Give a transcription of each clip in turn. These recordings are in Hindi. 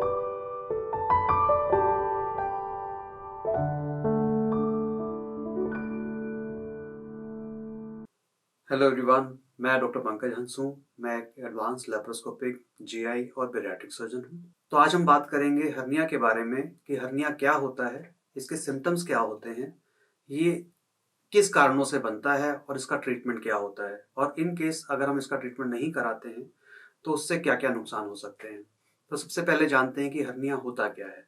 हेलो एवरीवन, मैं डॉक्टर पंकज हंस हूँ। मैं एक एडवांस लेप्रोस्कोपिक जीआई और पीडियाट्रिक सर्जन हूँ। तो आज हम बात करेंगे हर्निया के बारे में कि हर्निया क्या होता है, इसके सिम्टम्स क्या होते हैं, ये किस कारणों से बनता है और इसका ट्रीटमेंट क्या होता है, और इन केस अगर हम इसका ट्रीटमेंट नहीं कराते हैं तो उससे क्या क्या नुकसान हो सकते हैं। तो सबसे पहले जानते हैं कि हर्निया होता क्या है।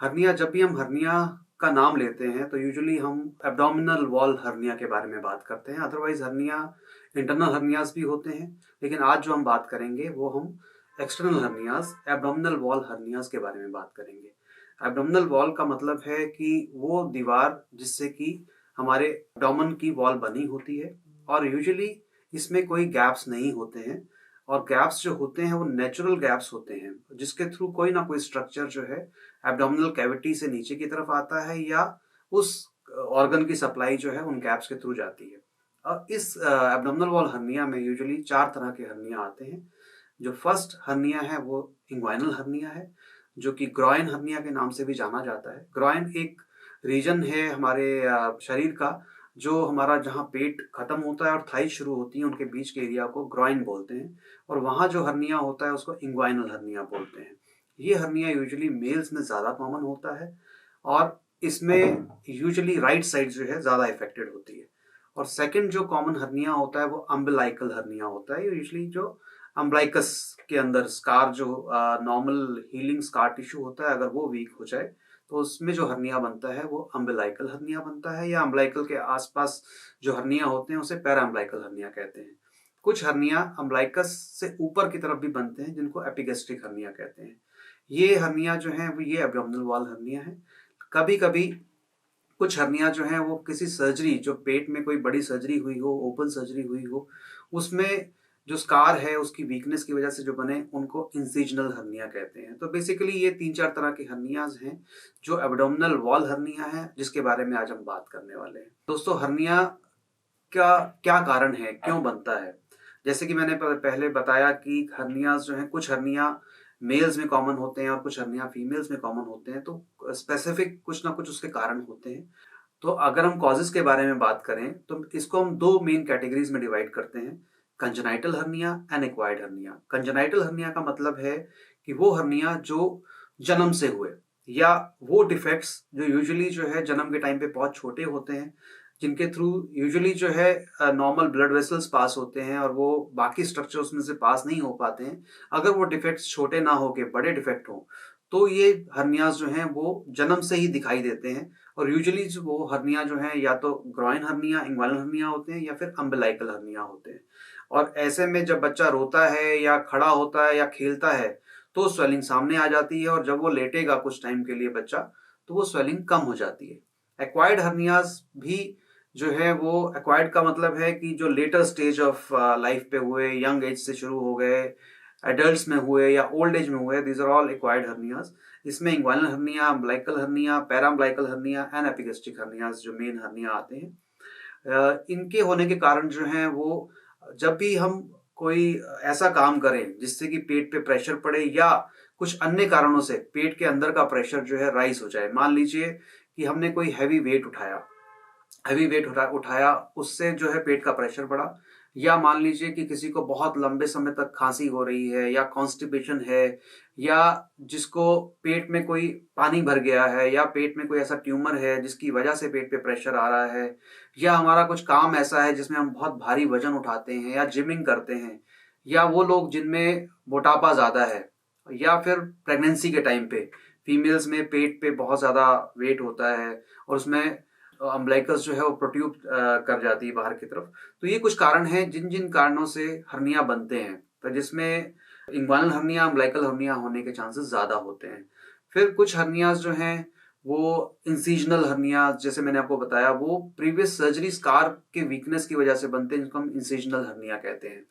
हर्निया, जब भी हम हर्निया का नाम लेते हैं तो यूजुअली हम एब्डोमिनल वॉल हर्निया के बारे में बात करते हैं। अदरवाइज हर्निया इंटरनल हर्नियाज भी होते हैं, लेकिन आज जो हम बात करेंगे वो हम external hernias, abdominal wall hernias के बारे में बात करेंगे। एब्डोमिनल वॉल का मतलब है कि वो दीवार जिससे कि हमारे एब्डोमेन की वॉल बनी होती है, और यूजुअली इसमें कोई गैप्स नहीं होते हैं, और गैप्स जो होते हैं वो नेचुरल गैप्स होते हैं जिसके थ्रू कोई ना कोई स्ट्रक्चर जो है एब्डोमिनल कैविटी से नीचे की तरफ आता है या उस ऑर्गन की सप्लाई जो है उन गैप्स के थ्रू जाती है। अब इस एब्डोमिनल वॉल हर्निया में यूजुअली 4 तरह के हर्निया आते हैं। जो फर्स्ट हर्निया है वो इंग्वाइनल हर्निया है, जो कि ग्रॉइन हर्निया के नाम से भी जाना जाता है। ग्रॉइन एक रीजन है हमारे शरीर का, जो हमारा जहाँ पेट खत्म होता है और थाई शुरू होती है उनके बीच के एरिया को ग्रॉइन बोलते हैं, और वहाँ जो हर्निया होता है उसको इंग्वाइनल हर्निया बोलते हैं। ये हर्निया यूजुअली मेल्स में ज़्यादा कॉमन होता है, और इसमें यूजुअली राइट साइड जो है ज़्यादा इफेक्टेड होती है। और सेकंड जो कॉमन हर्निया होता है वो अम्बिलाइकल हर्निया होता है। यूजुअली जो अम्बलाइकस के अंदर स्कार, जो नॉर्मल हीलिंग स्कार टिश्यू होता है, अगर वो वीक हो जाए तो उसमें जो हर्निया बनता है वो अम्बिलाइकल हर्निया बनता है, या अम्बलाइकल के आसपास जो हर्निया होते हैं उसे पैरा अम्बलाइकल हर्निया कहते हैं। कुछ हर्निया अम्बलाइकस से ऊपर की तरफ भी बनते हैं जिनको एपिगैस्ट्रिक हर्निया कहते हैं। ये हर्निया जो है वो ये एब्डोमिनल वॉल हर्निया है। कभी कभी कुछ हर्निया जो है वो किसी सर्जरी, जो पेट में कोई बड़ी सर्जरी हुई हो, ओपन सर्जरी हुई हो, उसमें जो स्कार है उसकी वीकनेस की वजह से जो बने उनको इंसिजनल हर्निया कहते हैं। तो बेसिकली ये 3-4 तरह की हर्नियाज हैं जो एब्डोमिनल वॉल हर्निया है, जिसके बारे में आज हम बात करने वाले हैं। दोस्तों, हर्निया का क्या कारण है, क्यों बनता है? जैसे कि मैंने पहले बताया कि हर्नियाज जो हैं, कुछ हर्निया मेल्स में कॉमन होते हैं और कुछ हर्निया फीमेल्स में कॉमन होते हैं, तो स्पेसिफिक कुछ ना कुछ उसके कारण होते हैं। तो अगर हम कॉजेज के बारे में बात करें तो इसको हम 2 मेन कैटेगरीज में डिवाइड करते हैं, congenital hernia and acquired hernia. Congenital hernia का मतलब है कि वो हर्निया जो जन्म से हुए, या वो डिफेक्ट्स जो यूजुअली जो है जन्म के टाइम पे बहुत छोटे होते हैं, जिनके थ्रू यूजुअली जो है नॉर्मल ब्लड वेसल्स पास होते हैं और वो बाकी स्ट्रक्चर्स में से पास नहीं हो पाते हैं। अगर वो डिफेक्ट्स छोटे ना हो के बड़े डिफेक्ट हो तो ये हर्नियाज जो हैं वो जन्म से ही दिखाई देते हैं। और यूजुअली जो वो हर्निया जो है या तो ग्रॉइन हर्निया, इंग्वाइनल हर्निया होते हैं, या फिर अम्बिलाइकल हर्निया होते हैं। और ऐसे में जब बच्चा रोता है या खड़ा होता है या खेलता है तो स्वेलिंग सामने आ जाती है, और जब वो लेटेगा कुछ टाइम के लिए बच्चा, तो वो स्वेलिंग कम हो जाती है। एक्वायर्ड हर्नियाज भी जो है, वो एक्वायर्ड का मतलब है कि जो लेटर स्टेज ऑफ लाइफ पे हुए, यंग एज से शुरू हो गए, एडल्ट्स में हुए या ओल्ड एज में हुए, these are all acquired hernias. इसमें inguinal hernia, umbilical hernia, paraumbilical hernia and epigastric hernias जो मेन हर्निया आते हैं। इनके होने के कारण जो है वो, जब भी हम कोई ऐसा काम करें जिससे कि पेट पे प्रेशर पड़े या कुछ अन्य कारणों से पेट के अंदर का प्रेशर जो है राइज हो जाए, मान लीजिए कि हमने कोई हैवी वेट उठाया, उससे जो है पेट का प्रेशर बढ़ा, या मान लीजिए कि किसी को बहुत लंबे समय तक खांसी हो रही है या कॉन्स्टिपेशन है, या जिसको पेट में कोई पानी भर गया है, या पेट में कोई ऐसा ट्यूमर है जिसकी वजह से पेट पे प्रेशर आ रहा है, या हमारा कुछ काम ऐसा है जिसमें हम बहुत भारी वजन उठाते हैं या जिमिंग करते हैं, या वो लोग जिनमें मोटापा ज़्यादा है, या फिर प्रेगनेंसी के टाइम पे फीमेल्स में पेट पे बहुत ज़्यादा वेट होता है और उसमें अम्बलाइकस जो है वो प्रोट्यूब कर जाती है बाहर की तरफ। तो ये कुछ कारण हैं जिन जिन कारणों से हर्निया बनते हैं, तो जिसमें इंग्वाइनल हर्निया, अम्बलाइकल हर्निया होने के चांसेस ज़्यादा होते हैं। फिर कुछ हर्नियाज जो हैं वो इंसिजनल हर्निया, जैसे मैंने आपको बताया, वो प्रीवियस सर्जरी स्कार के वीकनेस की वजह से बनते हैं, जिनको हम इंसिजनल हर्निया कहते हैं।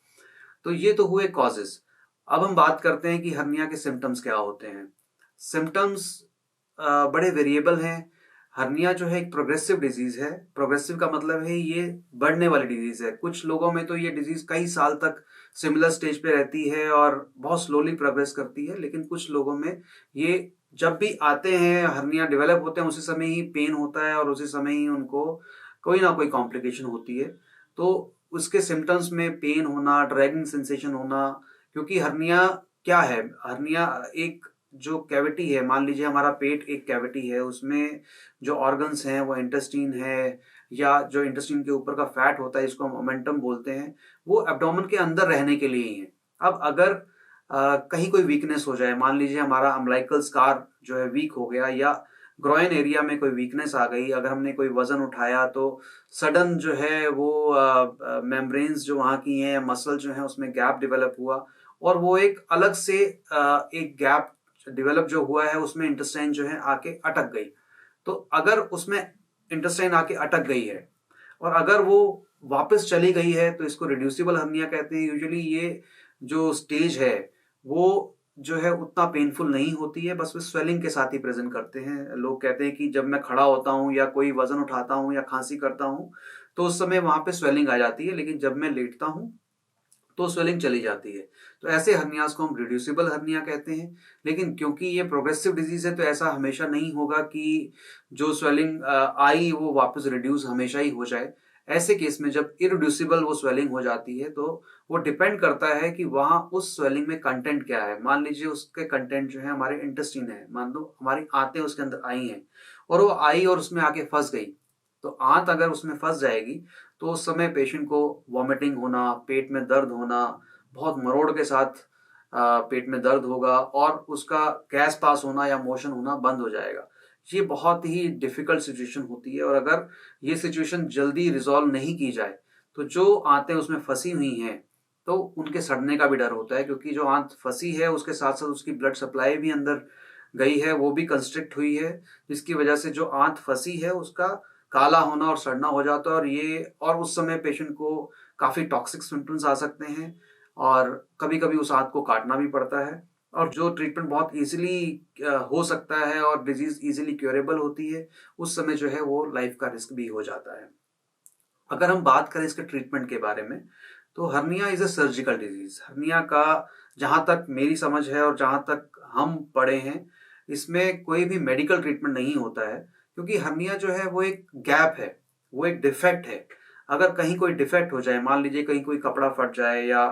तो ये तो हुए कॉजेज। अब हम बात करते हैं कि हर्निया के सिम्टम्स क्या होते हैं। सिम्टम्स बड़े वेरिएबल हैं। हर्निया जो है एक प्रोग्रेसिव डिजीज है। प्रोग्रेसिव का मतलब है ये बढ़ने वाली डिजीज है। कुछ लोगों में तो ये डिजीज कई साल तक सिमिलर स्टेज पे रहती है और बहुत स्लोली प्रोग्रेस करती है, लेकिन कुछ लोगों में ये जब भी आते हैं, हर्निया डेवलप होते हैं, उसी समय ही पेन होता है और उसी समय ही उनको कोई ना कोई कॉम्प्लिकेशन होती है। तो उसके सिम्टम्स में पेन होना, ड्रैगिंग सेंसेशन होना, क्योंकि हर्निया क्या है? हर्निया एक जो कैविटी है, मान लीजिए हमारा पेट एक कैविटी है, उसमें जो ऑर्गन्स हैं वो इंटेस्टाइन है, या जो इंटेस्टाइन के ऊपर का फैट होता है जिसको हम ओमेंटम बोलते हैं, वो एब्डोमेन के अंदर रहने के लिए ही है। अब अगर कहीं कोई वीकनेस हो जाए, मान लीजिए हमारा अम्बिलिकल स्कार जो है वीक हो गया, या ग्रोइन एरिया में कोई वीकनेस आ गई, अगर हमने कोई वजन उठाया तो सडन जो है वो मेम्ब्रेन्स जो वहाँ की हैं, मसल जो है उसमें गैप डेवलप हुआ, और वो एक अलग से एक गैप डेवलप जो हुआ है उसमें इंटेस्टाइन जो है आके अटक गई। तो अगर उसमें इंटेस्टाइन आके अटक गई है और अगर वो वापस चली गई है तो इसको रिड्यूसिबल हर्निया कहते हैं। यूजुअली ये जो स्टेज है वो जो है उतना पेनफुल नहीं होती है, बस वे स्वेलिंग के साथ ही प्रेजेंट करते हैं। लोग कहते हैं कि जब मैं खड़ा होता हूँ या कोई वजन उठाता हूँ या खांसी करता हूँ तो उस समय वहां पे स्वेलिंग आ जाती है, लेकिन जब मैं लेटता हूँ तो स्वेलिंग चली जाती है। तो ऐसे हर्नियाज को हम रिड्यूसिबल हर्निया कहते हैं। लेकिन क्योंकि ये प्रोग्रेसिव डिजीज है तो ऐसा हमेशा नहीं होगा कि जो स्वेलिंग आई वो वापस रिड्यूस हमेशा ही हो जाए। ऐसे केस में जब इरिड्यूसिबल वो स्वेलिंग हो जाती है तो वो डिपेंड करता है कि वहां उस स्वेलिंग में कंटेंट क्या है। मान लीजिए उसके कंटेंट जो है हमारे इंटेस्टाइन है, मान लो हमारी आंतें उसके अंदर आई हैं और वो आई और उसमें आके फंस गई, तो आंत अगर उसमें फंस जाएगी तो उस समय पेशेंट को वॉमिटिंग होना, पेट में दर्द होना, बहुत मरोड़ के साथ पेट में दर्द होगा और उसका गैस पास होना या मोशन होना बंद हो जाएगा। ये बहुत ही डिफिकल्ट सिचुएशन होती है और अगर ये सिचुएशन जल्दी रिजॉल्व नहीं की जाए तो जो आंतें उसमें फंसी हुई हैं तो उनके सड़ने का भी डर होता है, क्योंकि जो आंत फंसी है उसके साथ साथ उसकी ब्लड सप्लाई भी अंदर गई है, वो भी कंस्ट्रिक्ट हुई है, जिसकी वजह से जो आंत फंसी है उसका काला होना और सड़ना हो जाता है। और उस समय पेशेंट को काफी टॉक्सिक सिम्टम्स आ सकते हैं और कभी कभी उस आंत को काटना भी पड़ता है। और जो ट्रीटमेंट बहुत इजीली हो सकता है और डिजीज इजीली क्योरेबल होती है, उस समय जो है वो लाइफ का रिस्क भी हो जाता है। अगर हम बात करें इसके ट्रीटमेंट के बारे में तो hernia is a surgical disease. Hernia का जहां तक मेरी समझ है और जहां तक हम पढ़े हैं, इसमें कोई भी मेडिकल ट्रीटमेंट नहीं होता है, क्योंकि हर्निया जो है वो एक गैप है, वो एक डिफेक्ट है। अगर कहीं कोई डिफेक्ट हो जाए, मान लीजिए कहीं कोई कपड़ा फट जाए या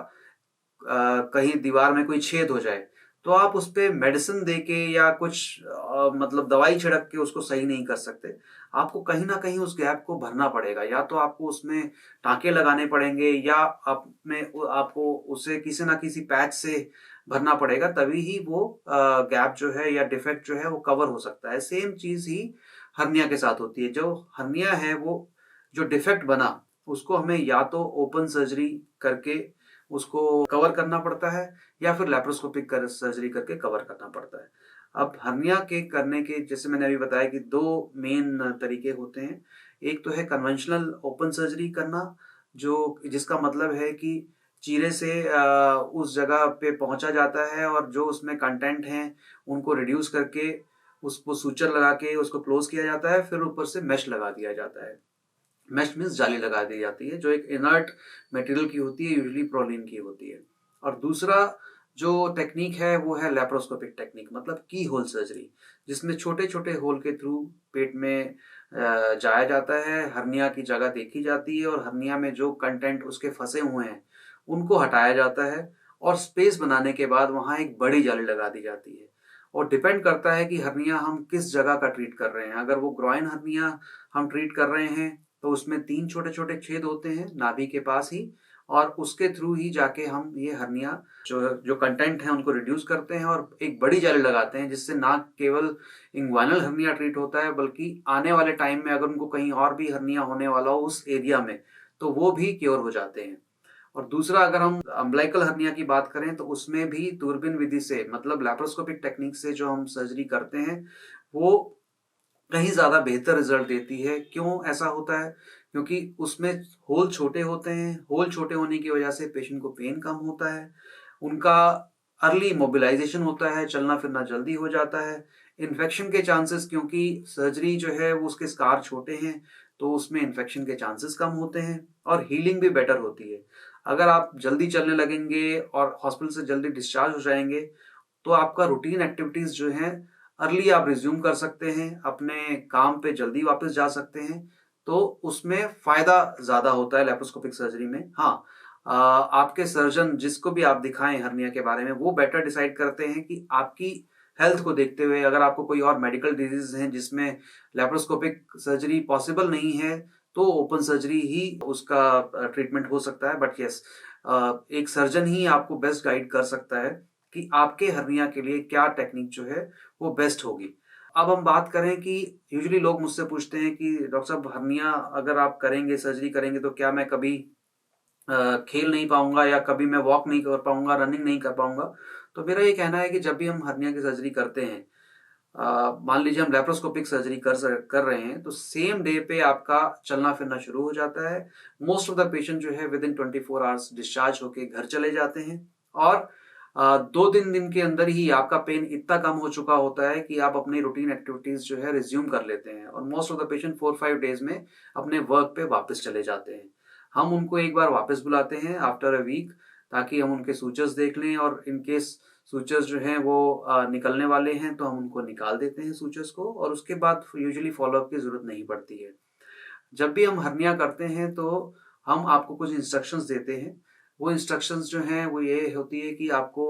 कहीं दीवार में कोई छेद हो जाए, तो आप उस पे मेडिसिन देके या कुछ मतलब दवाई छिड़क के उसको सही नहीं कर सकते। आपको कहीं ना कहीं उस गैप को भरना पड़ेगा, या तो आपको उसमें टाँके लगाने पड़ेंगे या आपको उसे किसी ना किसी पैच से भरना पड़ेगा, तभी ही वो गैप जो है या डिफेक्ट जो है वो कवर हो सकता है। सेम चीज ही हर्निया के साथ होती है। जो हर्निया है वो जो डिफेक्ट बना उसको हमें या तो ओपन सर्जरी करके उसको कवर करना पड़ता है या फिर लैप्रोस्कोपिक सर्जरी करके कवर करना पड़ता है। अब हर्निया के करने के जैसे मैंने अभी बताया कि दो मेन तरीके होते हैं। एक तो है कन्वेंशनल ओपन सर्जरी करना, जो जिसका मतलब है कि चीरे से उस जगह पे पहुंचा जाता है और जो उसमें कंटेंट हैं उनको रिड्यूस करके उसको सूचर लगा के उसको क्लोज किया जाता है, फिर ऊपर से मेश लगा दिया जाता है। मेश मीन्स जाली लगा दी जाती है जो एक इनर्ट मटेरियल की होती है, यूजुअली प्रोलीन की होती है। और दूसरा जो टेक्निक है वो है लैप्रोस्कोपिक टेक्निक, मतलब की होल सर्जरी, जिसमें छोटे छोटे होल के थ्रू पेट में जाया जाता है, हर्निया की जगह देखी जाती है और हर्निया में जो कंटेंट उसके फंसे हुए हैं उनको हटाया जाता है और स्पेस बनाने के बाद वहां एक बड़ी जाली लगा दी जाती है। और डिपेंड करता है कि हर्निया हम किस जगह का ट्रीट कर रहे हैं। अगर वो ग्रॉइन हर्निया हम ट्रीट कर रहे हैं तो उसमें 3 छोटे छोटे छेद होते हैं नाभि के पास ही, और उसके थ्रू ही जाके हम ये हर्निया जो जो कंटेंट है उनको रिड्यूस करते हैं और एक बड़ी जाली लगाते हैं, जिससे ना केवल इंग्वाइनल हर्निया ट्रीट होता है बल्कि आने वाले टाइम में अगर उनको कहीं और भी हर्निया होने वाला हो उस एरिया में तो वो भी क्योर हो जाते हैं। और दूसरा अगर हम अम्बिलिकल हर्निया की बात करें तो उसमें भी दूरबीन विधि से, मतलब लैप्रोस्कोपिक टेक्निक से जो हम सर्जरी करते हैं वो कहीं ज्यादा बेहतर रिजल्ट देती है। क्यों ऐसा होता है? क्योंकि उसमें होल छोटे होते हैं, होल छोटे होने की वजह से पेशेंट को पेन कम होता है, उनका अर्ली मोबिलाइजेशन होता है, चलना फिरना जल्दी हो जाता है। इन्फेक्शन के चांसेस, क्योंकि सर्जरी जो है वो उसके स्कार छोटे हैं तो उसमें इन्फेक्शन के चांसेस कम होते हैं और हीलिंग भी बेटर होती है। अगर आप जल्दी चलने लगेंगे और हॉस्पिटल से जल्दी डिस्चार्ज हो जाएंगे तो आपका रूटीन एक्टिविटीज जो है अर्ली आप रिज्यूम कर सकते हैं, अपने काम पे जल्दी वापस जा सकते हैं। तो उसमें फायदा ज्यादा होता है लेप्रोस्कोपिक सर्जरी में। हाँ, आपके सर्जन जिसको भी आप दिखाएं हर्निया के बारे में, वो बेटर डिसाइड करते हैं कि आपकी हेल्थ को देखते हुए अगर आपको कोई और मेडिकल डिजीज है जिसमें लेप्रोस्कोपिक सर्जरी पॉसिबल नहीं है तो ओपन सर्जरी ही उसका ट्रीटमेंट हो सकता है। बट यस, एक सर्जन ही आपको बेस्ट गाइड कर सकता है कि आपके हर्निया के लिए क्या टेक्निक जो है वो बेस्ट होगी। अब हम बात करें कि यूजुअली लोग मुझसे पूछते हैं कि डॉक्टर साहब, हर्निया अगर आप करेंगे, सर्जरी करेंगे, तो क्या मैं कभी खेल नहीं पाऊंगा या कभी मैं वॉक नहीं कर पाऊंगा, रनिंग नहीं कर पाऊंगा? तो मेरा ये कहना है कि जब भी हम हर्निया की सर्जरी करते हैं, मान लीजिए हम लेप्रोस्कोपिक सर्जरी कर रहे हैं, तो सेम डे पे आपका चलना फिरना शुरू हो जाता है। मोस्ट ऑफ द पेशेंट जो है विद इन 24 आवर्स डिस्चार्ज होके घर चले जाते हैं और 2-3 दिन के अंदर ही आपका पेन इतना कम हो चुका होता है कि आप अपनी रूटीन एक्टिविटीज जो है रिज्यूम कर लेते हैं और most of the patient 4-5 days में अपने वर्क पे वापस चले जाते हैं। हम उनको एक बार वापस बुलाते हैं आफ्टर अ वीक, ताकि हम उनके सूचर्स देख लें और इन केस सूचर्स जो हैं वो निकलने वाले हैं तो हम उनको निकाल देते हैं सूचर्स को, और उसके बाद यूजुअली फॉलोअप की जरूरत नहीं पड़ती है। जब भी हम हर्निया करते हैं तो हम आपको कुछ इंस्ट्रक्शंस देते हैं। वो इंस्ट्रक्शंस जो हैं वो ये होती है कि आपको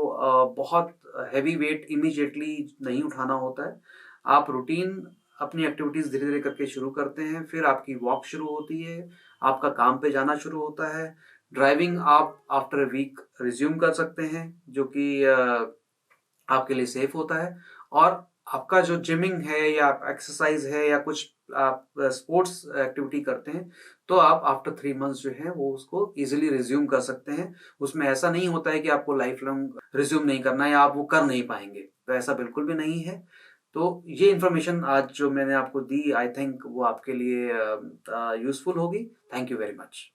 बहुत हैवी वेट इमीडिएटली नहीं उठाना होता है। आप रूटीन अपनी एक्टिविटीज धीरे धीरे करके शुरू करते हैं, फिर आपकी वॉक शुरू होती है, आपका काम पे जाना शुरू होता है। ड्राइविंग आप आफ्टर अ वीक रिज्यूम कर सकते हैं, जो कि आपके लिए सेफ होता है। और आपका जो जिमिंग है या एक्सरसाइज है या कुछ आप स्पोर्ट्स एक्टिविटी करते हैं तो आप आफ्टर 3 मंथ्स जो है वो उसको इजीली रिज्यूम कर सकते हैं। उसमें ऐसा नहीं होता है कि आपको लाइफ लॉन्ग रिज्यूम नहीं करना है या आप वो कर नहीं पाएंगे, तो ऐसा बिल्कुल भी नहीं है। तो ये इन्फॉर्मेशन आज जो मैंने आपको दी, आई थिंक वो आपके लिए यूजफुल होगी। Thank you very much.